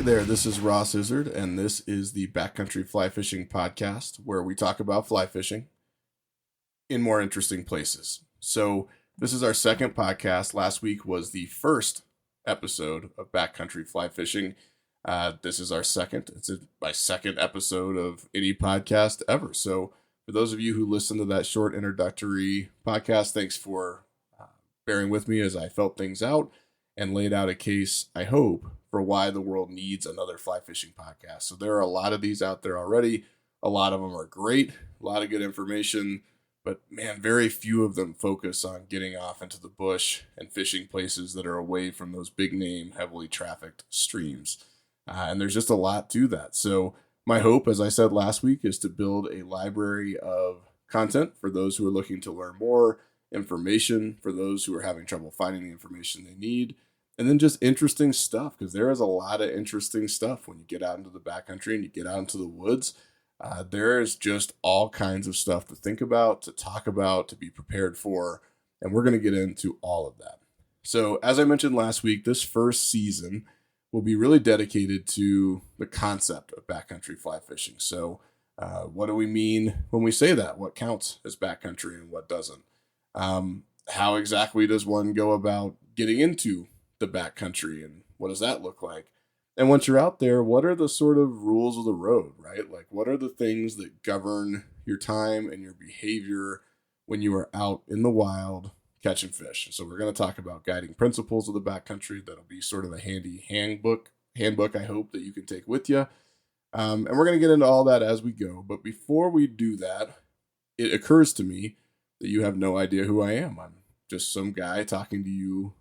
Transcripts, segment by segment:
Hey there, this is Ross Izard, and this is the Backcountry Fly Fishing Podcast, where we talk about fly fishing in more interesting places. So, this is our second podcast. Last week was the first episode of Backcountry Fly Fishing. This is our second. My second episode of any podcast ever. So, for those of you who listened to that short introductory podcast, thanks for bearing with me as I felt things out and laid out a case, I hope, for why the world needs another fly fishing podcast. So there are a lot of these out there already. A lot of them are great, a lot of good information, but man, very few of them focus on getting off into the bush and fishing places that are away from those big name, heavily trafficked streams. And there's just a lot to that. So my hope, as I said last week, is to build a library of content for those who are looking to learn more, information for those who are having trouble finding the information they need, and then just interesting stuff, because there is a lot of interesting stuff when you get out into the backcountry and you get out into the woods. There is just all kinds of stuff to think about, to talk about, to be prepared for, and we're going to get into all of that. So as I mentioned last week, this first season will be really dedicated to the concept of backcountry fly fishing. So what do we mean when we say that? What counts as backcountry and what doesn't? How exactly does one go about getting into the backcountry, and what does that look like? And once you're out there, what are the sort of rules of the road, right? Like, what are the things that govern your time and your behavior when you are out in the wild catching fish? So we're going to talk about guiding principles of the backcountry. That'll be sort of a handy handbook, I hope, that you can take with you. And we're going to get into all that as we go. But before we do that, it occurs to me that you have no idea who I am. I'm just some guy talking to you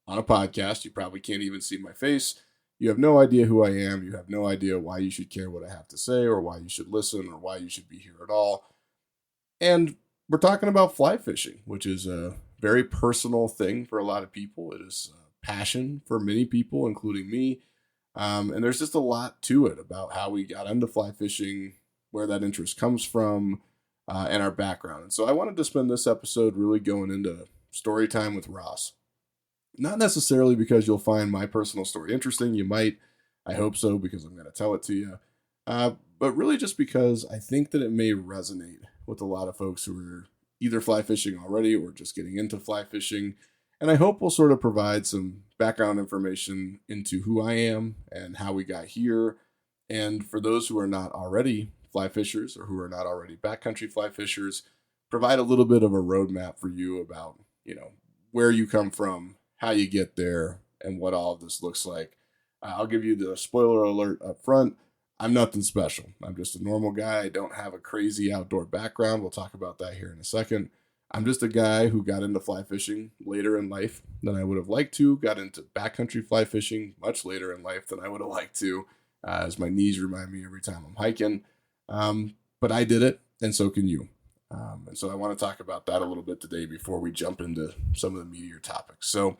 on a podcast. You probably can't even see my face. You have no idea who I am. You have no idea why you should care what I have to say, or why you should listen, or why you should be here at all. And we're talking about fly fishing, which is a very personal thing for a lot of people. It is a passion for many people, including me. And there's just a lot to it about how we got into fly fishing, where that interest comes from, and our background. And so I wanted to spend this episode really going into story time with Ross. Not necessarily because you'll find my personal story interesting. You might. I hope so, because I'm going to tell it to you. But really just because I think that it may resonate with a lot of folks who are either fly fishing already or just getting into fly fishing. And I hope we'll sort of provide some background information into who I am and how we got here. And for those who are not already fly fishers, or who are not already backcountry fly fishers, provide a little bit of a roadmap for you about, where you come from, how you get there, and what all of this looks like. I'll give you the spoiler alert up front. I'm nothing special. I'm just a normal guy. I don't have a crazy outdoor background. We'll talk about that here in a second. I'm just a guy who got into fly fishing later in life than I would have liked to, got into backcountry fly fishing much later in life than I would have liked to, as my knees remind me every time I'm hiking. But I did it, and so can you. And so I want to talk about that a little bit today before we jump into some of the meatier topics. So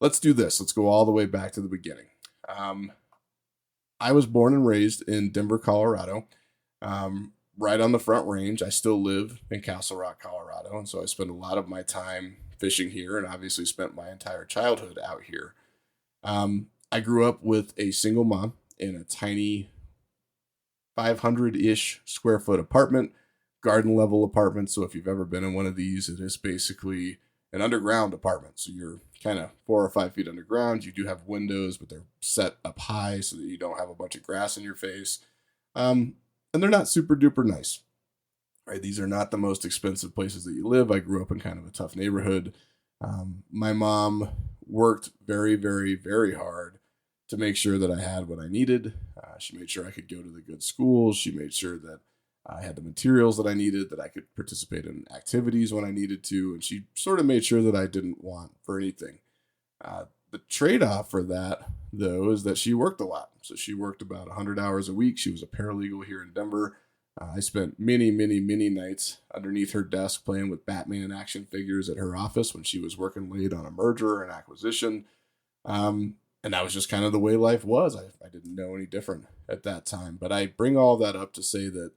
let's do this. Let's go all the way back to the beginning. I was born and raised in Denver, Colorado, right on the Front Range. I still live in Castle Rock, Colorado, and so I spend a lot of my time fishing here, and obviously spent my entire childhood out here. I grew up with a single mom in a tiny 500-ish square foot apartment, garden level apartment. So if you've ever been in one of these, it is basically an underground apartment. So you're kind of 4 or 5 feet underground. You do have windows, but they're set up high so that you don't have a bunch of grass in your face. And they're not super duper nice, right? These are not the most expensive places that you live. I grew up in kind of a tough neighborhood. My mom worked very, very, very hard to make sure that I had what I needed. She made sure I could go to the good schools. She made sure that I had the materials that I needed, that I could participate in activities when I needed to, and she sort of made sure that I didn't want for anything. The trade-off for that, though, is that she worked a lot. So she worked about 100 hours a week. She was a paralegal here in Denver. I spent many, many, many nights underneath her desk playing with Batman action figures at her office when she was working late on a merger and acquisition. And that was just kind of the way life was. I didn't know any different at that time. But I bring all that up to say that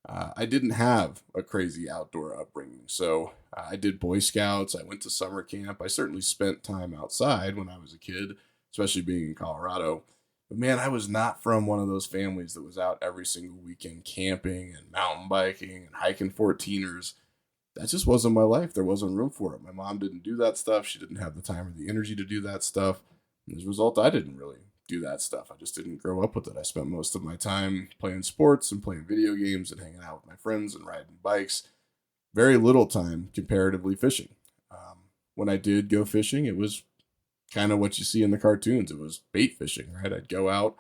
I didn't have a crazy outdoor upbringing. So I did Boy Scouts. I went to summer camp. I certainly spent time outside when I was a kid, especially being in Colorado. But man, I was not from one of those families that was out every single weekend camping and mountain biking and hiking 14ers. That just wasn't my life. There wasn't room for it. My mom didn't do that stuff. She didn't have the time or the energy to do that stuff. And as a result, I didn't really do that stuff. I just didn't grow up with it. I spent most of my time playing sports and playing video games and hanging out with my friends and riding bikes. Very little time comparatively fishing. When I did go fishing, it was kind of what you see in the cartoons. It was bait fishing, right? I'd go out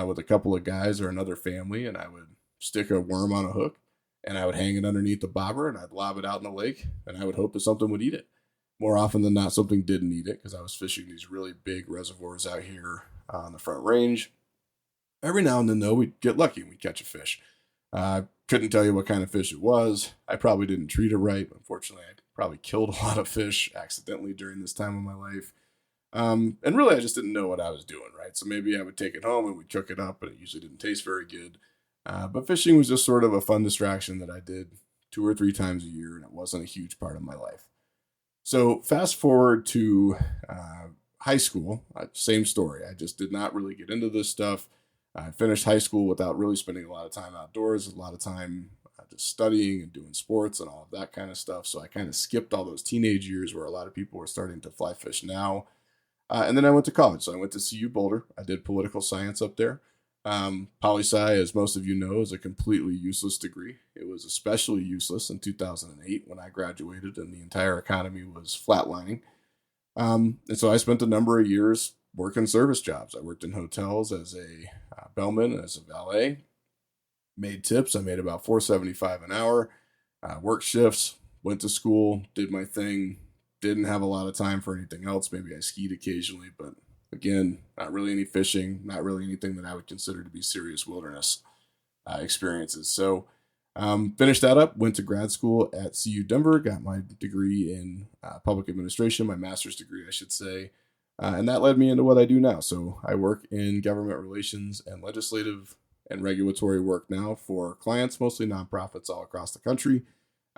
with a couple of guys or another family, and I would stick a worm on a hook, and I would hang it underneath the bobber, and I'd lob it out in the lake, and I would hope that something would eat it. More often than not, something didn't eat it because I was fishing these really big reservoirs out here on the Front Range. Every now and then, though, we'd get lucky and we'd catch a fish. I couldn't tell you what kind of fish it was. I probably didn't treat it right. Unfortunately, I probably killed a lot of fish accidentally during this time of my life. And really, I just didn't know what I was doing, right? So maybe I would take it home and we'd cook it up, but it usually didn't taste very good. But fishing was just sort of a fun distraction that I did 2 or 3 times a year, and it wasn't a huge part of my life. So fast forward to high school, same story. I just did not really get into this stuff. I finished high school without really spending a lot of time outdoors, a lot of time just studying and doing sports and all of that kind of stuff. So I kind of skipped all those teenage years where a lot of people were starting to fly fish now. And then I went to college. So I went to CU Boulder. I did political science up there. Poli-sci, as most of you know, is a completely useless degree. It was especially useless in 2008 when I graduated and the entire economy was flatlining. And so I spent a number of years working service jobs. I worked in hotels as a bellman, as a valet, made tips. I made about $4.75 an hour, worked shifts, went to school, did my thing, didn't have a lot of time for anything else. Maybe I skied occasionally, but again, not really any fishing, not really anything that I would consider to be serious wilderness experiences. So finished that up, went to grad school at CU Denver, got my degree in public administration, my master's degree, I should say. And that led me into what I do now. So I work in government relations and legislative and regulatory work now for clients, mostly nonprofits all across the country.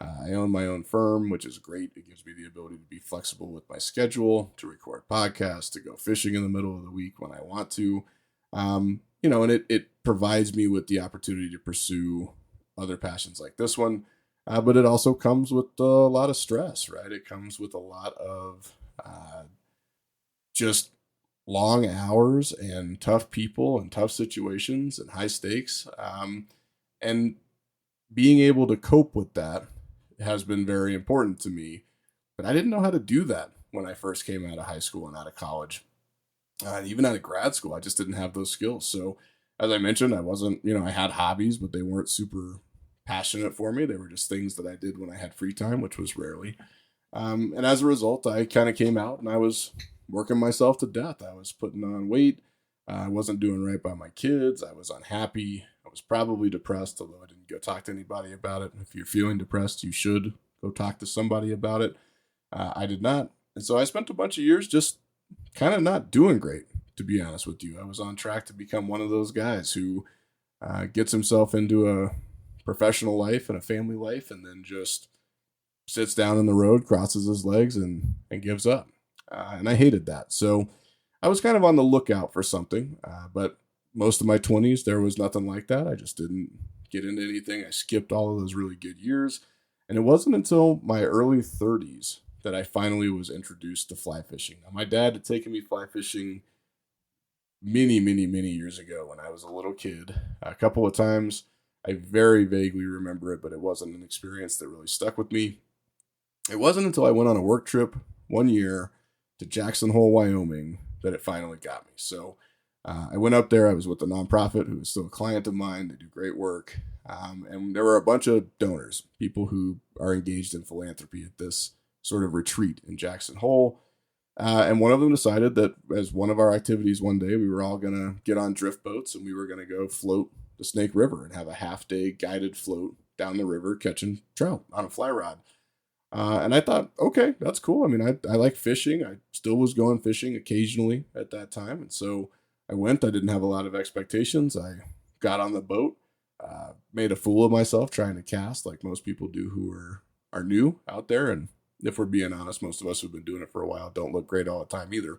I own my own firm, which is great. It gives me the ability to be flexible with my schedule, to record podcasts, to go fishing in the middle of the week when I want to. And it provides me with the opportunity to pursue other passions like this one. But it also comes with a lot of stress, right? It comes with a lot of just long hours and tough people and tough situations and high stakes. And being able to cope with that has been very important to me, but I didn't know how to do that when I first came out of high school and out of college. Even out of grad school, I just didn't have those skills. So as I mentioned, I wasn't, I had hobbies, but they weren't super passionate for me. They were just things that I did when I had free time, which was rarely. And as a result, I kind of came out and I was working myself to death. I was putting on weight. I wasn't doing right by my kids. I was unhappy. I was probably depressed, although I didn't go talk to anybody about it. If you're feeling depressed, you should go talk to somebody about it. I did not. And so I spent a bunch of years just kind of not doing great, to be honest with you. I was on track to become one of those guys who gets himself into a professional life and a family life and then just sits down in the road, crosses his legs, and gives up. And I hated that. So I was kind of on the lookout for something, but most of my 20s, there was nothing like that. I just didn't get into anything. I skipped all of those really good years. And it wasn't until my early 30s that I finally was introduced to fly fishing. Now, my dad had taken me fly fishing many, many, many years ago when I was a little kid. A couple of times. I very vaguely remember it, but it wasn't an experience that really stuck with me. It wasn't until I went on a work trip one year to Jackson Hole, Wyoming, that it finally got me. So I went up there. I was with a nonprofit who is still a client of mine. They do great work. And there were a bunch of donors, people who are engaged in philanthropy at this sort of retreat in Jackson Hole. And one of them decided that as one of our activities one day, we were all going to get on drift boats and we were going to go float the Snake River and have a half-day guided float down the river catching trout on a fly rod. And I thought, okay, that's cool. I mean, I like fishing. I still was going fishing occasionally at that time. And so I went. I didn't have a lot of expectations. I got on the boat, made a fool of myself trying to cast like most people do who are new out there. And if we're being honest, most of us who've been doing it for a while don't look great all the time either.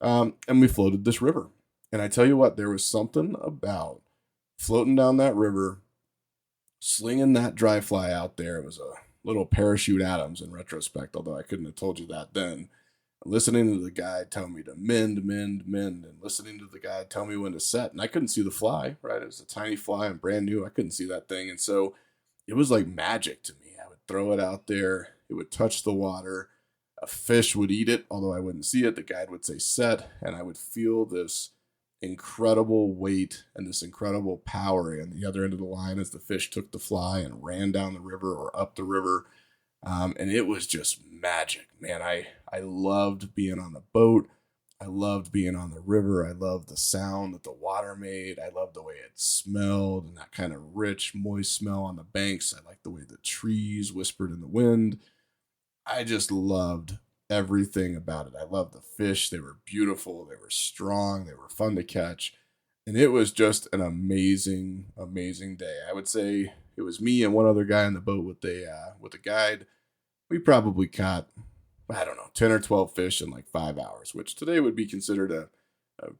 And we floated this river. And I tell you what, there was something about floating down that river, slinging that dry fly out there. It was a little parachute Adams in retrospect, although I couldn't have told you that then. Listening to the guide tell me to mend, and listening to the guide tell me when to set. And I couldn't see the fly, right? It was a tiny fly and brand new. I couldn't see that thing. And so it was like magic to me. I would throw it out there. It would touch the water. A fish would eat it, although I wouldn't see it. The guide would say set, and I would feel this incredible weight and this incredible power on the other end of the line as the fish took the fly and ran down the river or up the river. And it was just magic, man. I loved being on the boat. I loved being on the river. I loved the sound that the water made. I loved the way it smelled and that kind of rich, moist smell on the banks. I liked the way the trees whispered in the wind. I just loved everything about it. I loved the fish. They were beautiful. They were strong. They were fun to catch. And it was just an amazing, amazing day. I would say it was me and one other guy on the boat with the guide. We probably caught, I don't know, 10 or 12 fish in like 5 hours, which today would be considered a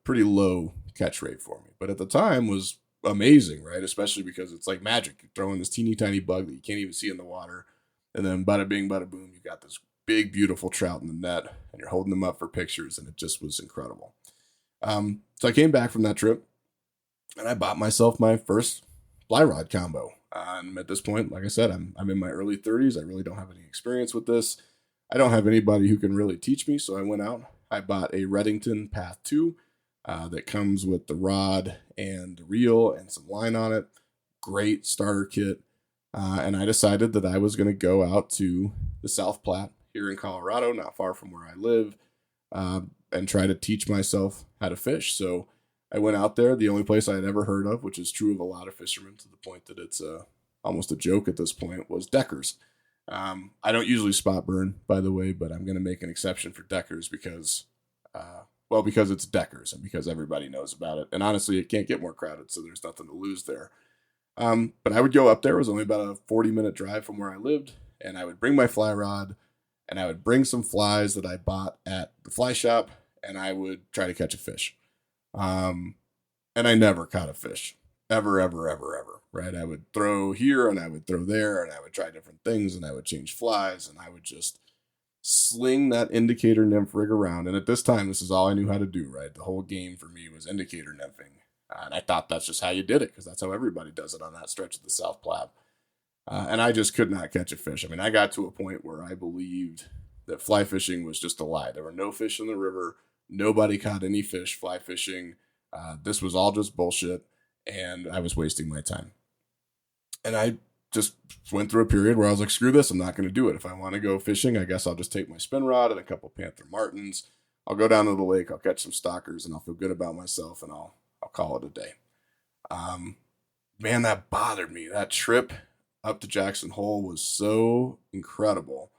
pretty low catch rate for me. But at the time was amazing, right? Especially because it's like magic. You throw in this teeny tiny bug that you can't even see in the water. And then bada bing, bada boom, you got this big, beautiful trout in the net and you're holding them up for pictures. And it just was incredible. So I came back from that trip and I bought myself my first fly rod combo. And at this point, like I said, I'm in my early 30s. I really don't have any experience with this. I don't have anybody who can really teach me. So I went out, I bought a Redington Path 2 that comes with the rod and reel and some line on it. Great starter kit. And I decided that I was going to go out to the South Platte here in Colorado, not far from where I live, and try to teach myself how to fish. So I went out there, the only place I had ever heard of, which is true of a lot of fishermen to the point that it's almost a joke at this point, was Deckers. I don't usually spot burn, by the way, but I'm going to make an exception for Deckers because it's Deckers and because everybody knows about it. And honestly, it can't get more crowded, so there's nothing to lose there. But I would go up there. It was only about a 40-minute drive from where I lived, and I would bring my fly rod, and I would bring some flies that I bought at the fly shop, and I would try to catch a fish. And I never caught a fish. Ever, right? I would throw here, and I would throw there, and I would try different things, and I would change flies, and I would just sling that indicator nymph rig around. And at this time, this is all I knew how to do, right? The whole game for me was indicator nymphing. And I thought that's just how you did it because that's how everybody does it on that stretch of the South Platte. And I just could not catch a fish. I mean, I got to a point where I believed that fly fishing was just a lie. There were no fish in the river. Nobody caught any fish fly fishing. This was all just bullshit. And I was wasting my time. And I just went through a period where I was like, screw this. I'm not going to do it. If I want to go fishing, I guess I'll just take my spin rod and a couple Panther Martins. I'll go down to the lake. I'll catch some stockers and I'll feel good about myself and I'll call it a day. Man, that bothered me. That trip up to Jackson Hole was so incredible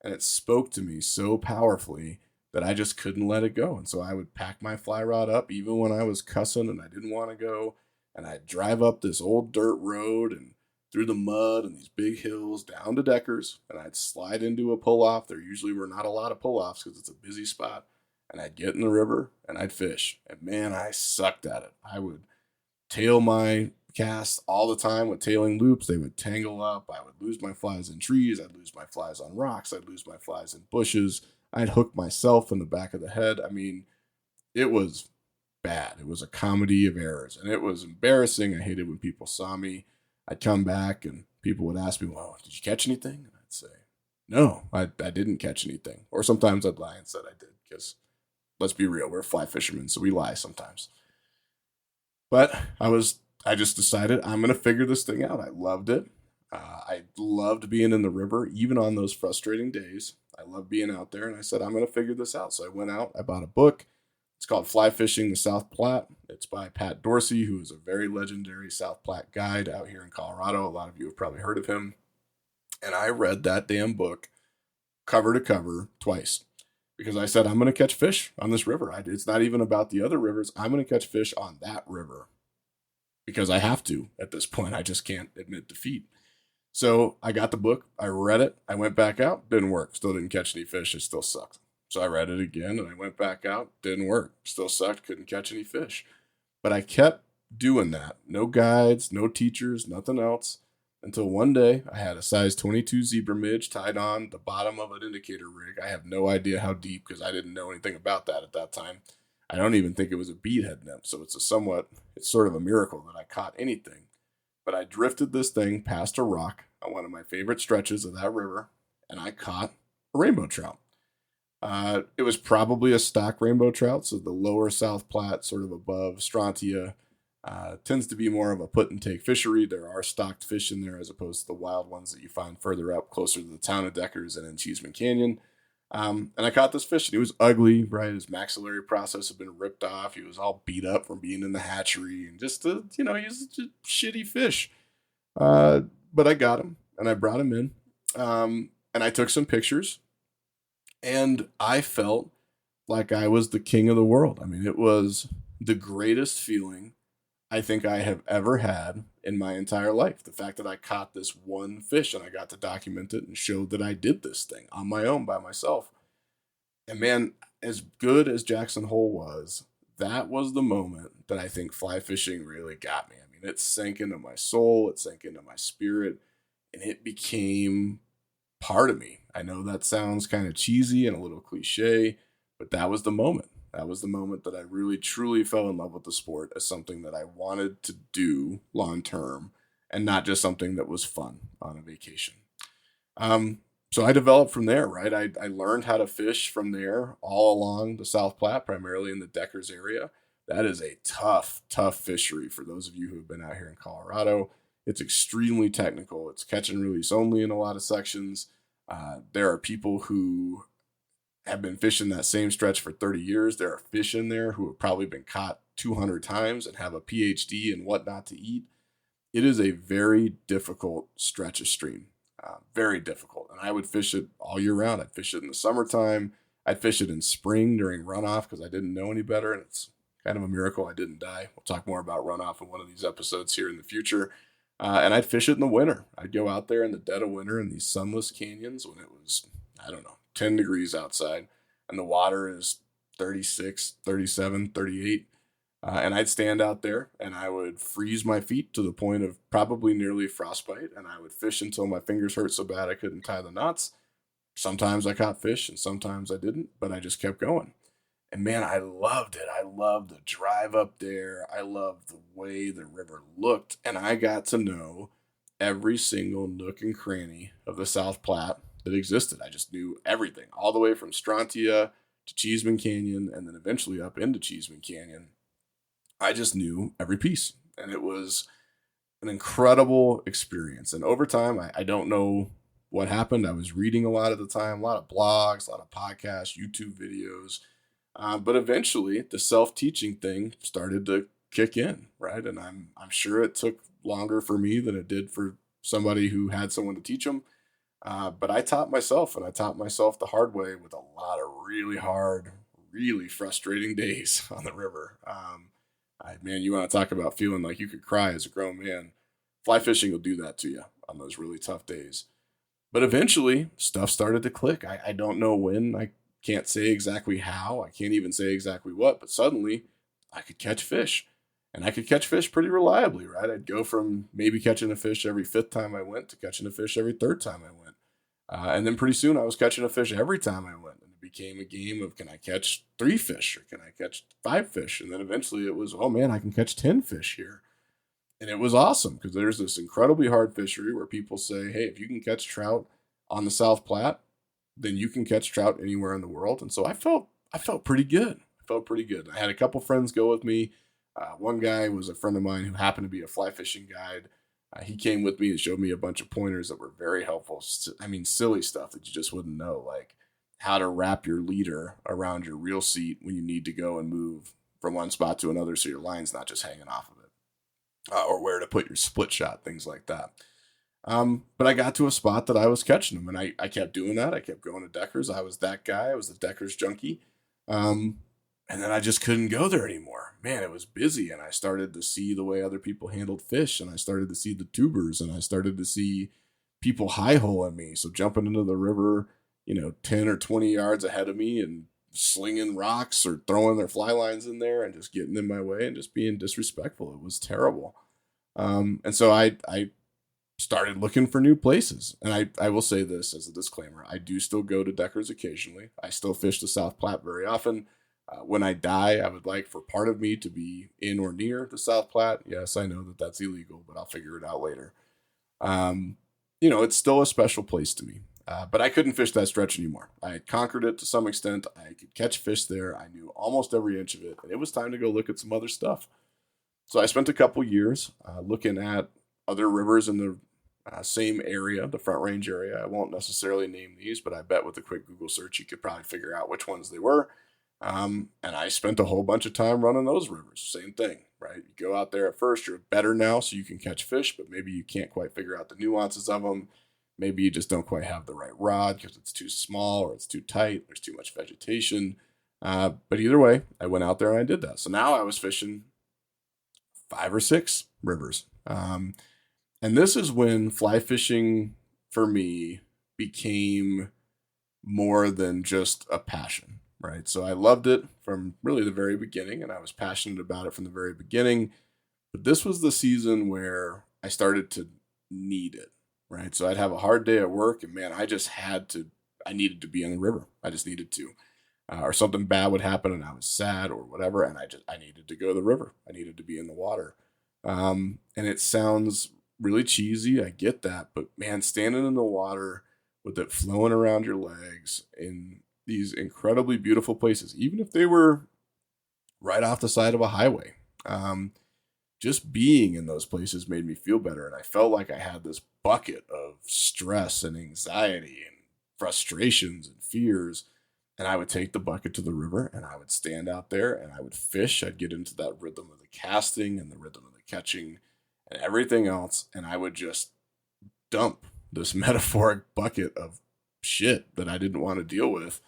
and it spoke to me so powerfully that I just couldn't let it go. And so I would pack my fly rod up even when I was cussing and I didn't want to go. And I'd drive up this old dirt road and through the mud and these big hills down to Deckers. And I'd slide into a pull-off. There usually were not a lot of pull-offs because it's a busy spot. And I'd get in the river and I'd fish. And man, I sucked at it. I would tail my casts all the time with tailing loops. They would tangle up. I would lose my flies in trees. I'd lose my flies on rocks. I'd lose my flies in bushes. I'd hook myself in the back of the head. I mean, it was bad. It was a comedy of errors. And it was embarrassing. I hated when people saw me. I'd come back and people would ask me, well, did you catch anything? And I'd say, no, I didn't catch anything. Or sometimes I'd lie and said I did because let's be real, we're fly fishermen, so we lie sometimes. But I just decided I'm going to figure this thing out. I loved it. I loved being in the river, even on those frustrating days. I loved being out there, and I said, I'm going to figure this out. So I went out, I bought a book. It's called Fly Fishing the South Platte. It's by Pat Dorsey, who is a very legendary South Platte guide out here in Colorado. A lot of you have probably heard of him. And I read that damn book cover to cover twice because I said, I'm going to catch fish on this river. It's not even about the other rivers. I'm going to catch fish on that river because I have to at this point. I just can't admit defeat. So I got the book. I read it. I went back out. Didn't work. Still didn't catch any fish. It still sucked. So I read it again and I went back out. Didn't work. Still sucked. Couldn't catch any fish. But I kept doing that. No guides, no teachers, nothing else. Until one day I had a size 22 zebra midge tied on the bottom of an indicator rig. I have no idea how deep because I didn't know anything about that at that time. I don't even think it was a beadhead nymph, so it's sort of a miracle that I caught anything. But I drifted this thing past a rock on one of my favorite stretches of that river, and I caught a rainbow trout. It was probably a stock rainbow trout, so the lower South Platte, sort of above Strontia, tends to be more of a put and take fishery. There are stocked fish in there as opposed to the wild ones that you find further up, closer to the town of Deckers and in Cheeseman Canyon. And I caught this fish, and he was ugly, right? His maxillary process had been ripped off. He was all beat up from being in the hatchery, and just, he was just a shitty fish. But I got him, and I brought him in, and I took some pictures, and I felt like I was the king of the world. I mean, it was the greatest feeling I think I have ever had in my entire life. The fact that I caught this one fish and I got to document it and show that I did this thing on my own by myself. And man, as good as Jackson Hole was, that was the moment that I think fly fishing really got me. I mean, it sank into my soul, it sank into my spirit, and it became part of me. I know that sounds kind of cheesy and a little cliche, but that was the moment. That was the moment that I really truly fell in love with the sport as something that I wanted to do long term and not just something that was fun on a vacation. So I developed from there, right? I learned how to fish from there all along the South Platte, primarily in the Deckers area. That is a tough, tough fishery for those of you who have been out here in Colorado. It's extremely technical. It's catch and release only in a lot of sections. There are people who have been fishing that same stretch for 30 years. There are fish in there who have probably been caught 200 times and have a PhD in what not to eat. It is a very difficult stretch of stream, very difficult. And I would fish it all year round. I'd fish it in the summertime. I'd fish it in spring during runoff because I didn't know any better. And it's kind of a miracle I didn't die. We'll talk more about runoff in one of these episodes here in the future. And I'd fish it in the winter. I'd go out there in the dead of winter in these sunless canyons when it was, 10 degrees outside, and the water is 36, 37, 38. And I'd stand out there and I would freeze my feet to the point of probably nearly frostbite. And I would fish until my fingers hurt so bad I couldn't tie the knots. Sometimes I caught fish and sometimes I didn't, but I just kept going. And man, I loved it. I loved the drive up there. I loved the way the river looked. And I got to know every single nook and cranny of the South Platte that existed. I just knew everything, all the way from Strontia to Cheeseman Canyon and then eventually up into Cheeseman Canyon. I just knew every piece, and it was an incredible experience. And over time, I don't know what happened. I was reading a lot at the time, a lot of blogs, a lot of podcasts, YouTube videos. But eventually the self-teaching thing started to kick in, right? And I'm sure it took longer for me than it did for somebody who had someone to teach them. But I taught myself, and I taught myself the hard way with a lot of really hard, really frustrating days on the river. Man, you want to talk about feeling like you could cry as a grown man. Fly fishing will do that to you on those really tough days. But eventually, stuff started to click. I don't know when. I can't say exactly how. I can't even say exactly what. But suddenly, I could catch fish. And I could catch fish pretty reliably, right? I'd go from maybe catching a fish every fifth time I went to catching a fish every third time I went. And then pretty soon I was catching a fish every time I went. And it became a game of, can I catch 3 fish or can I catch 5 fish? And then eventually it was, oh man, I can catch 10 fish here. And it was awesome because there's this incredibly hard fishery where people say, hey, if you can catch trout on the South Platte, then you can catch trout anywhere in the world. And so I felt pretty good. I felt pretty good. I had a couple friends go with me. One guy was a friend of mine who happened to be a fly fishing guide. He came with me and showed me a bunch of pointers that were very helpful. I mean, silly stuff that you just wouldn't know, like how to wrap your leader around your reel seat when you need to go and move from one spot to another so your line's not just hanging off of it, or where to put your split shot, things like that. But I got to a spot that I was catching them, and I kept doing that. I kept going to Deckers. I was that guy. I was the Deckers junkie. And then I just couldn't go there anymore. Man, it was busy, and I started to see the way other people handled fish, and I started to see the tubers, and I started to see people high-holing me. So jumping into the river, 10 or 20 yards ahead of me and slinging rocks or throwing their fly lines in there and just getting in my way and just being disrespectful. It was terrible. And so I started looking for new places. And I will say this as a disclaimer. I do still go to Deckers occasionally. I still fish the South Platte very often. When I die, I would like for part of me to be in or near the South Platte. Yes, I know that that's illegal, but I'll figure it out later. It's still a special place to me. But I couldn't fish that stretch anymore. I had conquered it to some extent. I could catch fish there. I knew almost every inch of it. And it was time to go look at some other stuff. So I spent a couple years looking at other rivers in the same area, the Front Range area. I won't necessarily name these, but I bet with a quick Google search, you could probably figure out which ones they were. And I spent a whole bunch of time running those rivers. Same thing, right? You go out there at first, you're better now so you can catch fish, but maybe you can't quite figure out the nuances of them. Maybe you just don't quite have the right rod because it's too small or it's too tight. There's too much vegetation. But either way, I went out there and I did that. So now I was fishing 5 or 6 rivers. And this is when fly fishing for me became more than just a passion, right? So I loved it from really the very beginning, and I was passionate about it from the very beginning. But this was the season where I started to need it, right? So I'd have a hard day at work, and man, I needed to be in the river. I just needed to. Or something bad would happen and I was sad or whatever, and I needed to go to the river. I needed to be in the water. And it sounds really cheesy, I get that, but man, standing in the water with it flowing around your legs in these incredibly beautiful places, even if they were right off the side of a highway, just being in those places made me feel better. And I felt like I had this bucket of stress and anxiety and frustrations and fears. And I would take the bucket to the river and I would stand out there and I would fish. I'd get into that rhythm of the casting and the rhythm of the catching and everything else. And I would just dump this metaphoric bucket of shit that I didn't want to deal with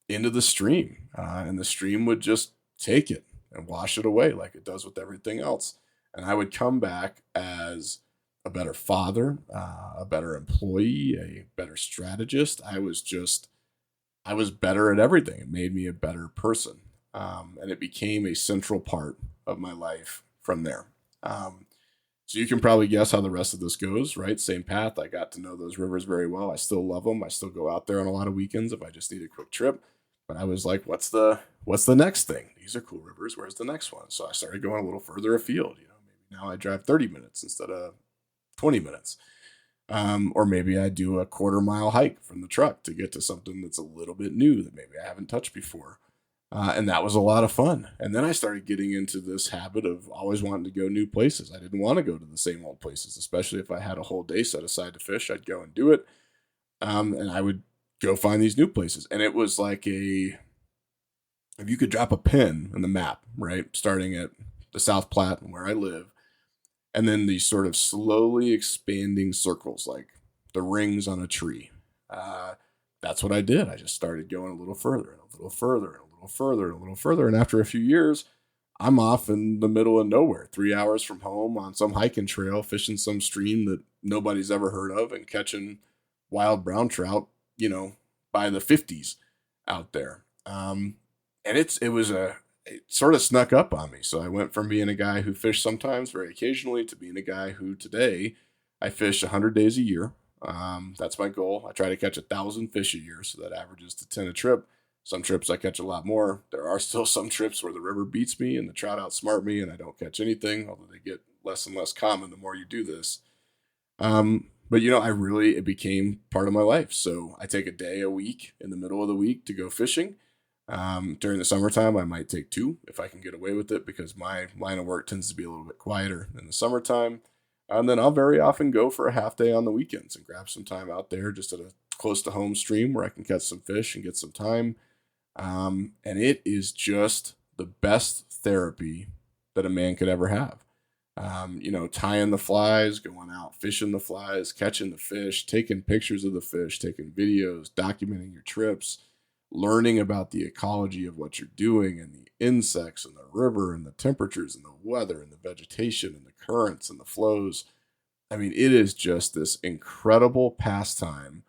into the stream. And the stream would just take it and wash it away like it does with everything else. And I would come back as a better father, a better employee, a better strategist. I was better at everything. It made me a better person. And it became a central part of my life from there. So you can probably guess how the rest of this goes, right? Same path. I got to know those rivers very well. I still love them. I still go out there on a lot of weekends if I just need a quick trip. But I was like, what's the next thing? These are cool rivers. Where's the next one? So I started going a little further afield. Maybe now I drive 30 minutes instead of 20 minutes. Or maybe I do a 1/4-mile hike from the truck to get to something that's a little bit new that maybe I haven't touched before. And that was a lot of fun. And then I started getting into this habit of always wanting to go new places. I didn't want to go to the same old places, especially if I had a whole day set aside to fish. I'd go and do it. And I would go find these new places. And it was like if you could drop a pin in the map, right? Starting at the South Platte and where I live, and then these sort of slowly expanding circles, like the rings on a tree. That's what I did. I just started going a little further and a little further and a little further and a little further. And after a few years, I'm off in the middle of nowhere, 3 hours from home on some hiking trail, fishing some stream that nobody's ever heard of and catching wild brown trout, by the 50s out there. And it sort of snuck up on me. So I went from being a guy who fished sometimes very occasionally to being a guy who today I fish 100 days a year. That's my goal. I try to catch 1,000 fish a year. So that averages to 10 a trip. Some trips I catch a lot more. There are still some trips where the river beats me and the trout outsmart me and I don't catch anything, although they get less and less common the more you do this. But it became part of my life. So I take a day a week in the middle of the week to go fishing. During the summertime, I might take 2 if I can get away with it because my line of work tends to be a little bit quieter in the summertime. And then I'll very often go for a half day on the weekends and grab some time out there just at a close to home stream where I can catch some fish and get some time. And it is just the best therapy that a man could ever have. Tying the flies, going out, fishing the flies, catching the fish, taking pictures of the fish, taking videos, documenting your trips, learning about the ecology of what you're doing and the insects and the river and the temperatures and the weather and the vegetation and the currents and the flows. I mean, it is just this incredible pastime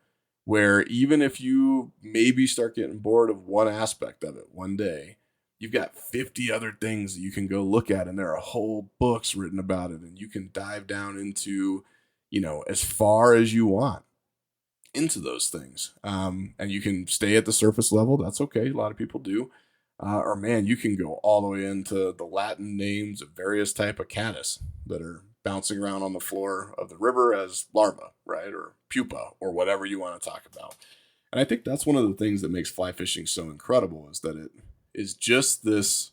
where even if you maybe start getting bored of one aspect of it one day, you've got 50 other things that you can go look at, and there are whole books written about it, and you can dive down into, as far as you want into those things. And you can stay at the surface level. That's okay. A lot of people do. Or man, you can go all the way into the Latin names of various type of caddis that are bouncing around on the floor of the river as larvae, right? Or pupa, or whatever you want to talk about. And I think that's one of the things that makes fly fishing so incredible, is that it is just this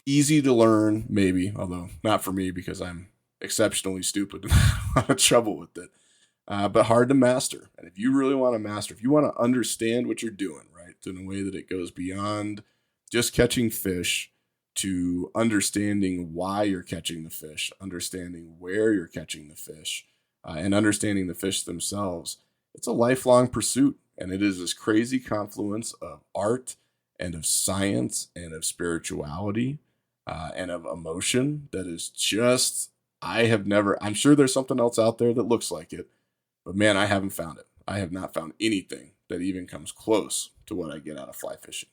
easy to learn, maybe, although not for me because I'm exceptionally stupid and have a lot of trouble with it, but hard to master. And if you really want to master, if you want to understand what you're doing, right, in a way that it goes beyond just catching fish to understanding why you're catching the fish, understanding where you're catching the fish, and understanding the fish themselves, it's a lifelong pursuit. And it is this crazy confluence of art and of science and of spirituality and of emotion that is just, I'm sure there's something else out there that looks like it, but man, I haven't found it. I have not found anything that even comes close to what I get out of fly fishing.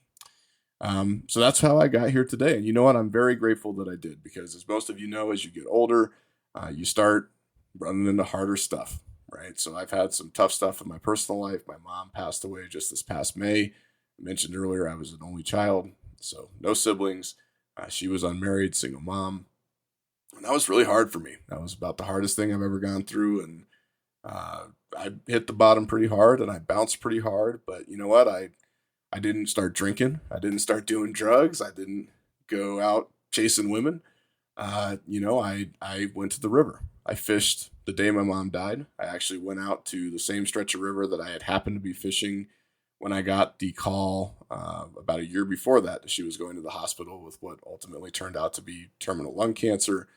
So that's how I got here today. And you know what? I'm very grateful that I did, because as most of you know, as you get older, you start running into harder stuff, right? So I've had some tough stuff in my personal life. My mom passed away just this past May. I mentioned earlier I was an only child, so no siblings. She was unmarried, single mom. And that was really hard for me. That was about the hardest thing I've ever gone through. And I hit the bottom pretty hard, and I bounced pretty hard. But you know what? I didn't start drinking. I didn't start doing drugs. I didn't go out chasing women. I went to the river. I fished the day my mom died. I actually went out to the same stretch of river that I had happened to be fishing when I got the call about a year before that she was going to the hospital with what ultimately turned out to be terminal lung cancer.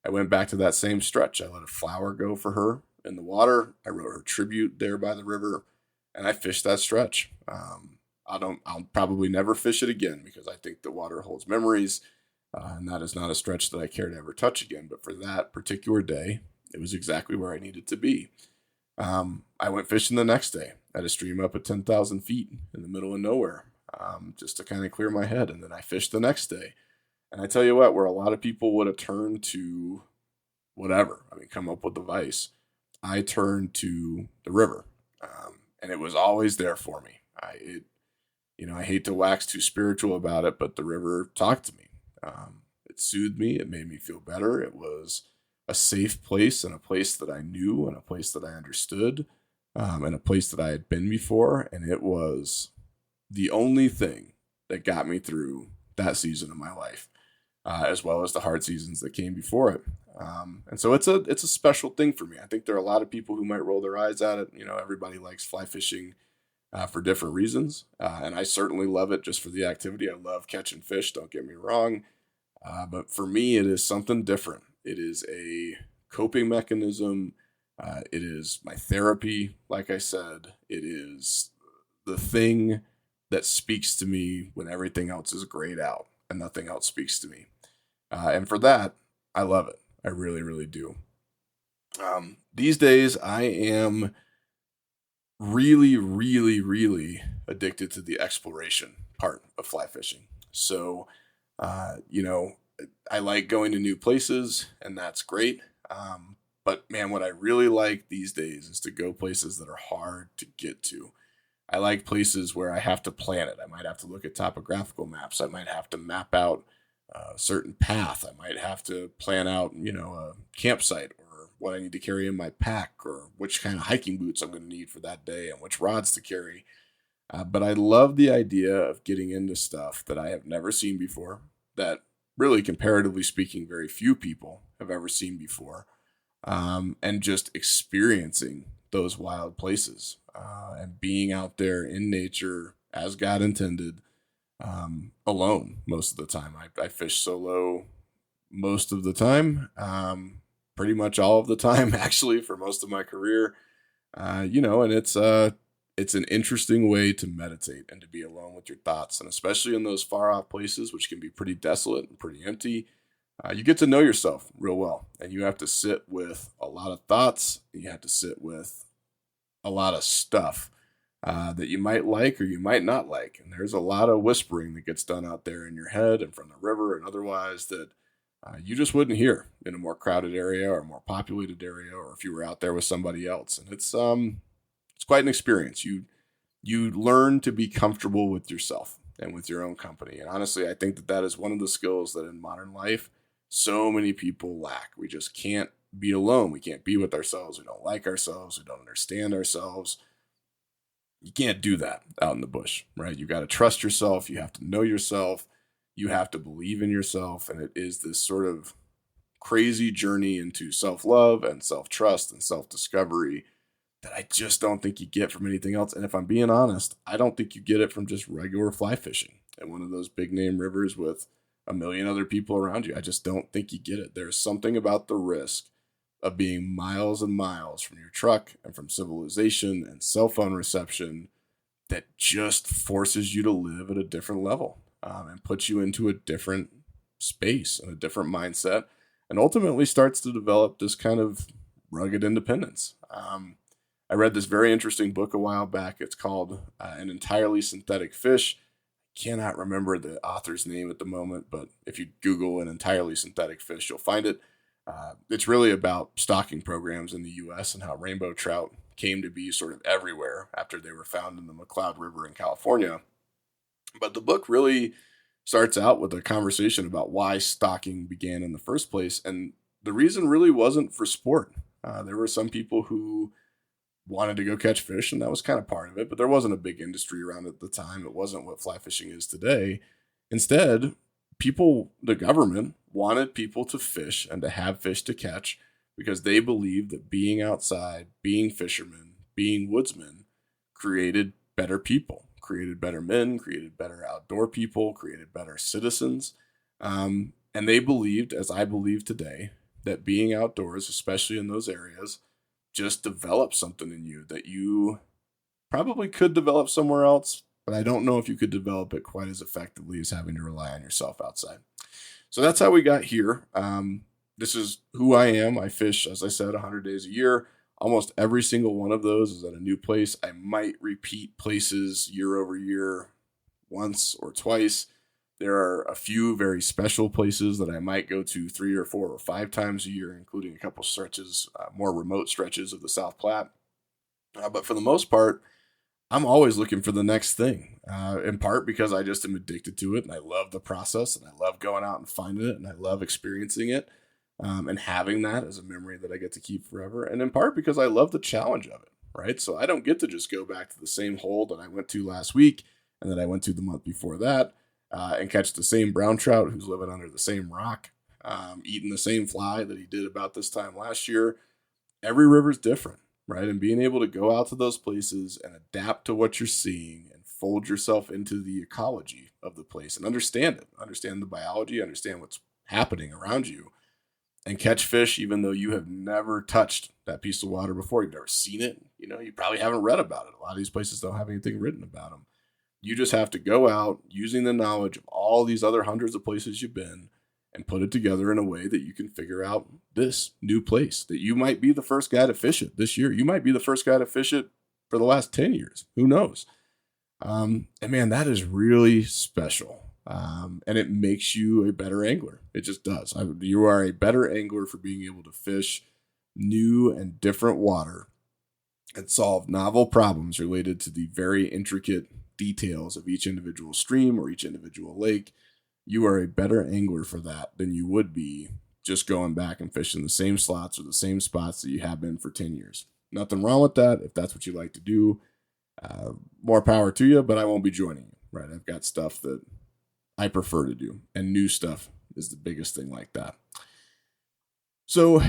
I went back to that same stretch. I let a flower go for her in the water. I wrote her tribute there by the river, and I fished that stretch. I'll probably never fish it again, because I think the water holds memories, and that is not a stretch that I care to ever touch again. But for that particular day, it was exactly where I needed to be. I went fishing the next day at a stream up at 10,000 feet in the middle of nowhere, just to kind of clear my head. And then I fished the next day. And I tell you what, where a lot of people would have turned to whatever, come up with the vice, I turned to the river. And it was always there for me. I hate to wax too spiritual about it, but the river talked to me. It soothed me. It made me feel better. It was a safe place, and a place that I knew, and a place that I understood, and a place that I had been before. And it was the only thing that got me through that season of my life, as well as the hard seasons that came before it. And so it's a special thing for me. I think there are a lot of people who might roll their eyes at it. Everybody likes fly fishing for different reasons. And I certainly love it just for the activity. I love catching fish, don't get me wrong. But for me, it is something different. It is a coping mechanism. It is my therapy. Like I said, it is the thing that speaks to me when everything else is grayed out and nothing else speaks to me. And for that, I love it. I really, really do. These days, I am really, really, really addicted to the exploration part of fly fishing. So, I like going to new places, and that's great. But man, what I really like these days is to go places that are hard to get to. I like places where I have to plan it. I might have to look at topographical maps. I might have to map out a certain path. I might have to plan out, a campsite, or what I need to carry in my pack, or which kind of hiking boots I'm going to need for that day, and which rods to carry. But I love the idea of getting into stuff that I have never seen before, that really, comparatively speaking, very few people have ever seen before, and just experiencing those wild places, and being out there in nature as God intended, alone most of the time. I fish solo most of the time, pretty much all of the time, actually, for most of my career, and it's an interesting way to meditate and to be alone with your thoughts. And especially in those far off places, which can be pretty desolate and pretty empty, you get to know yourself real well. And you have to sit with a lot of thoughts. You have to sit with a lot of stuff that you might like or you might not like. And there's a lot of whispering that gets done out there in your head and from the river and otherwise that you just wouldn't hear in a more crowded area or a more populated area, or if you were out there with somebody else. And it's quite an experience. You learn to be comfortable with yourself and with your own company. And honestly, I think that that is one of the skills that in modern life so many people lack. We just can't be alone. We can't be with ourselves. We don't like ourselves. We don't understand ourselves. You can't do that out in the bush, right? You got to trust yourself. You have to know yourself. You have to believe in yourself. And it is this sort of crazy journey into self-love and self-trust and self-discovery that I just don't think you get from anything else. And if I'm being honest, I don't think you get it from just regular fly fishing in one of those big name rivers with a million other people around you. I just don't think you get it. There's something about the risk of being miles and miles from your truck and from civilization and cell phone reception that just forces you to live at a different level and puts you into a different space and a different mindset, and ultimately starts to develop this kind of rugged independence. I read this very interesting book a while back. It's called An Entirely Synthetic Fish. Cannot remember the author's name at the moment, but if you Google An Entirely Synthetic Fish, you'll find it. It's really about stocking programs in the U.S. and how rainbow trout came to be sort of everywhere after they were found in the McCloud River in California. But the book really starts out with a conversation about why stocking began in the first place. And the reason really wasn't for sport. There were some people who wanted to go catch fish, and that was kind of part of it, but there wasn't a big industry around it at the time. It wasn't what fly fishing is today. Instead, the government wanted people to fish and to have fish to catch because they believed that being outside, being fishermen, being woodsmen created better people, created better men, created better outdoor people, created better citizens. And they believed, as I believe today, that being outdoors, especially in those areas, just develop something in you that you probably could develop somewhere else, but I don't know if you could develop it quite as effectively as having to rely on yourself outside. So that's how we got here. This is who I am. I fish, as I said, 100 days a year. Almost every single one of those is at a new place. I might repeat places year over year once or twice. There are a few very special places that I might go to 3 or 4 or 5 times a year, including a couple stretches, more remote stretches of the South Platte. But for the most part, I'm always looking for the next thing, in part because I just am addicted to it and I love the process and I love going out and finding it and I love experiencing it and having that as a memory that I get to keep forever. And in part because I love the challenge of it, right? So I don't get to just go back to the same hole that I went to last week and that I went to the month before that. And catch the same brown trout who's living under the same rock, eating the same fly that he did about this time last year. Every river's different, right? And being able to go out to those places and adapt to what you're seeing and fold yourself into the ecology of the place and understand it, understand the biology, understand what's happening around you, and catch fish even though you have never touched that piece of water before. You've never seen it. You probably haven't read about it. A lot of these places don't have anything written about them. You just have to go out using the knowledge of all these other hundreds of places you've been and put it together in a way that you can figure out this new place, that you might be the first guy to fish it this year. You might be the first guy to fish it for the last 10 years. Who knows? And man, that is really special. And it makes you a better angler. It just does. You are a better angler for being able to fish new and different water and solve novel problems related to the very intricate details of each individual stream or each individual lake. You are a better angler for that than you would be just going back and fishing the same slots or the same spots that you have been for 10 years. Nothing wrong with that. If that's what you like to do, more power to you, but I won't be joining you, right? I've got stuff that I prefer to do, and new stuff is the biggest thing like that. So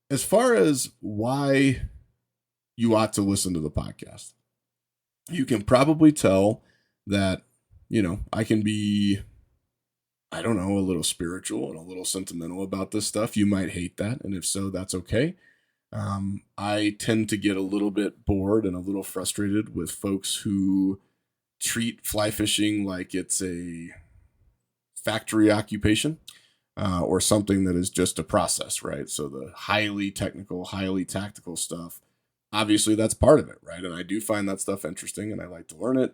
as far as why you ought to listen to the podcast, you can probably tell that, I can be, a little spiritual and a little sentimental about this stuff. You might hate that. And if so, that's okay. I tend to get a little bit bored and a little frustrated with folks who treat fly fishing like it's a factory occupation or something that is just a process, right? So the highly technical, highly tactical stuff, obviously that's part of it, right? And I do find that stuff interesting and I like to learn it,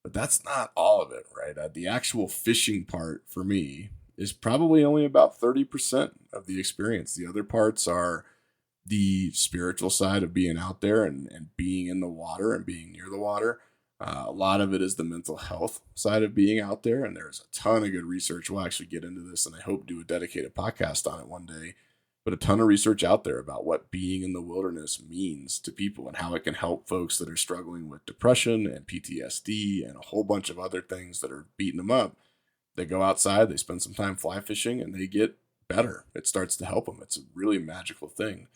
but that's not all of it, right? The actual fishing part for me is probably only about 30% of the experience. The other parts are the spiritual side of being out there and being in the water and being near the water. A lot of it is the mental health side of being out there. And there's a ton of good research. We'll actually get into this and I hope do a dedicated podcast on it one day. But a ton of research out there about what being in the wilderness means to people and how it can help folks that are struggling with depression and PTSD and a whole bunch of other things that are beating them up. They go outside, they spend some time fly fishing, and they get better. It starts to help them. It's a really magical thing.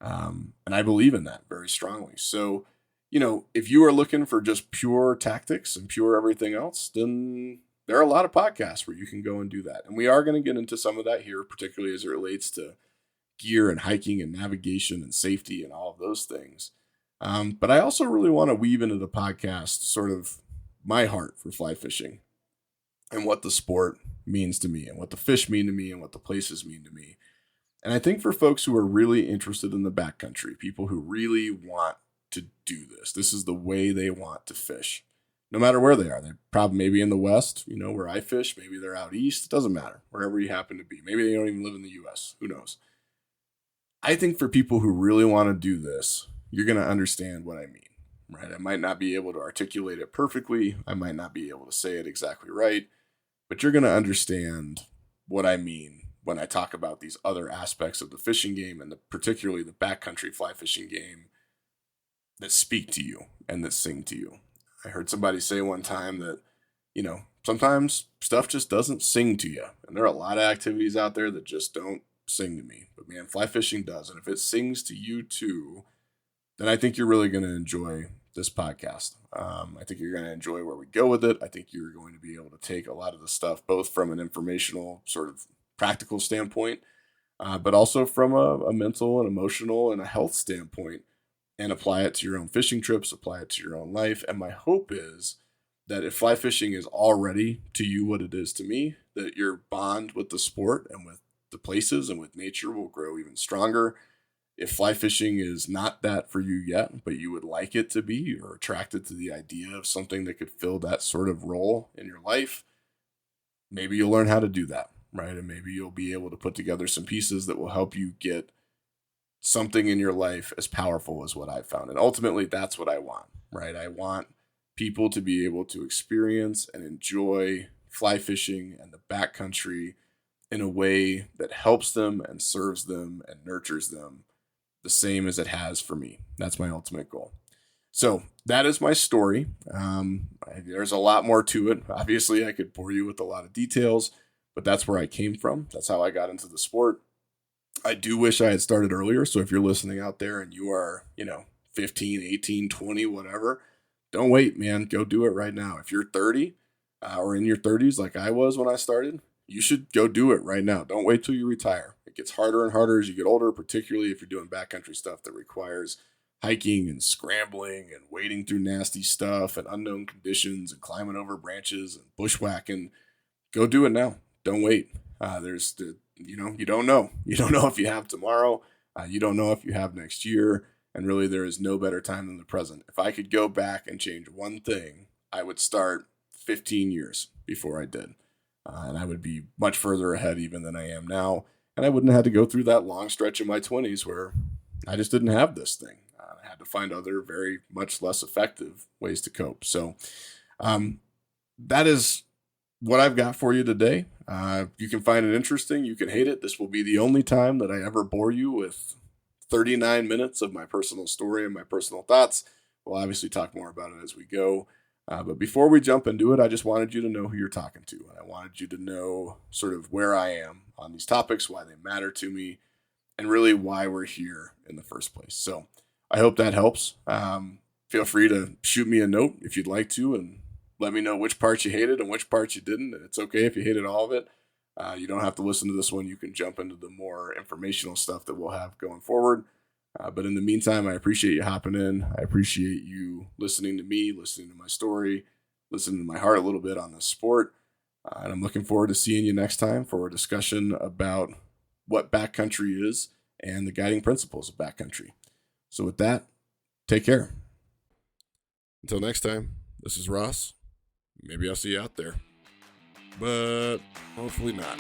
And I believe in that very strongly. So, if you are looking for just pure tactics and pure everything else, then there are a lot of podcasts where you can go and do that. And we are going to get into some of that here, particularly as it relates to gear and hiking and navigation and safety and all of those things. But I also really want to weave into the podcast sort of my heart for fly fishing and what the sport means to me and what the fish mean to me and what the places mean to me. And I think for folks who are really interested in the backcountry, people who really want to do this is the way they want to fish, no matter where they are. They're probably maybe in the West, where I fish. Maybe they're out East. It doesn't matter, wherever you happen to be. Maybe they don't even live in the U.S. Who knows? I think for people who really want to do this, you're going to understand what I mean, right? I might not be able to articulate it perfectly. I might not be able to say it exactly right, but you're going to understand what I mean when I talk about these other aspects of the fishing game and particularly the backcountry fly fishing game that speak to you and that sing to you. I heard somebody say one time that, sometimes stuff just doesn't sing to you. And there are a lot of activities out there that just don't sing to me. But man, fly fishing does. And if it sings to you too, then I think you're really going to enjoy this podcast. I think you're going to enjoy where we go with it. I think you're going to be able to take a lot of the stuff, both from an informational sort of practical standpoint, but also from a mental and emotional and a health standpoint, and apply it to your own fishing trips, apply it to your own life. And my hope is that if fly fishing is already to you what it is to me, that your bond with the sport and with the places and with nature will grow even stronger. If fly fishing is not that for you yet, but you would like it to be, you're attracted to the idea of something that could fill that sort of role in your life, maybe you'll learn how to do that, right? And maybe you'll be able to put together some pieces that will help you get something in your life as powerful as what I've found. And ultimately, that's what I want, right? I want people to be able to experience and enjoy fly fishing and the backcountry in a way that helps them and serves them and nurtures them the same as it has for me. That's my ultimate goal. So that is my story. There's a lot more to it. Obviously, I could bore you with a lot of details, but that's where I came from. That's how I got into the sport. I do wish I had started earlier. So if you're listening out there and you are, 15, 18, 20, whatever, don't wait, man. Go do it right now. If you're 30 or in your 30s like I was when I started, you should go do it right now. Don't wait till you retire. It gets harder and harder as you get older, particularly if you're doing backcountry stuff that requires hiking and scrambling and wading through nasty stuff and unknown conditions and climbing over branches and bushwhacking. Go do it now. Don't wait. You don't know. You don't know if you have tomorrow. You don't know if you have next year. And really, there is no better time than the present. If I could go back and change one thing, I would start 15 years before I did. And I would be much further ahead even than I am now. And I wouldn't have had to go through that long stretch in my 20s where I just didn't have this thing. I had to find other very much less effective ways to cope. So that is what I've got for you today. You can find it interesting. You can hate it. This will be the only time that I ever bore you with 39 minutes of my personal story and my personal thoughts. We'll obviously talk more about it as we go. But before we jump into it, I just wanted you to know who you're talking to. And I wanted you to know sort of where I am on these topics, why they matter to me, and really why we're here in the first place. So I hope that helps. Feel free to shoot me a note if you'd like to and let me know which parts you hated and which parts you didn't. And it's okay if you hated all of it. You don't have to listen to this one. You can jump into the more informational stuff that we'll have going forward. But in the meantime, I appreciate you hopping in. I appreciate you listening to me, listening to my story, listening to my heart a little bit on this sport. And I'm looking forward to seeing you next time for a discussion about what backcountry is and the guiding principles of backcountry. So with that, Take care. Until next time, this is Ross. Maybe I'll see you out there, but hopefully not.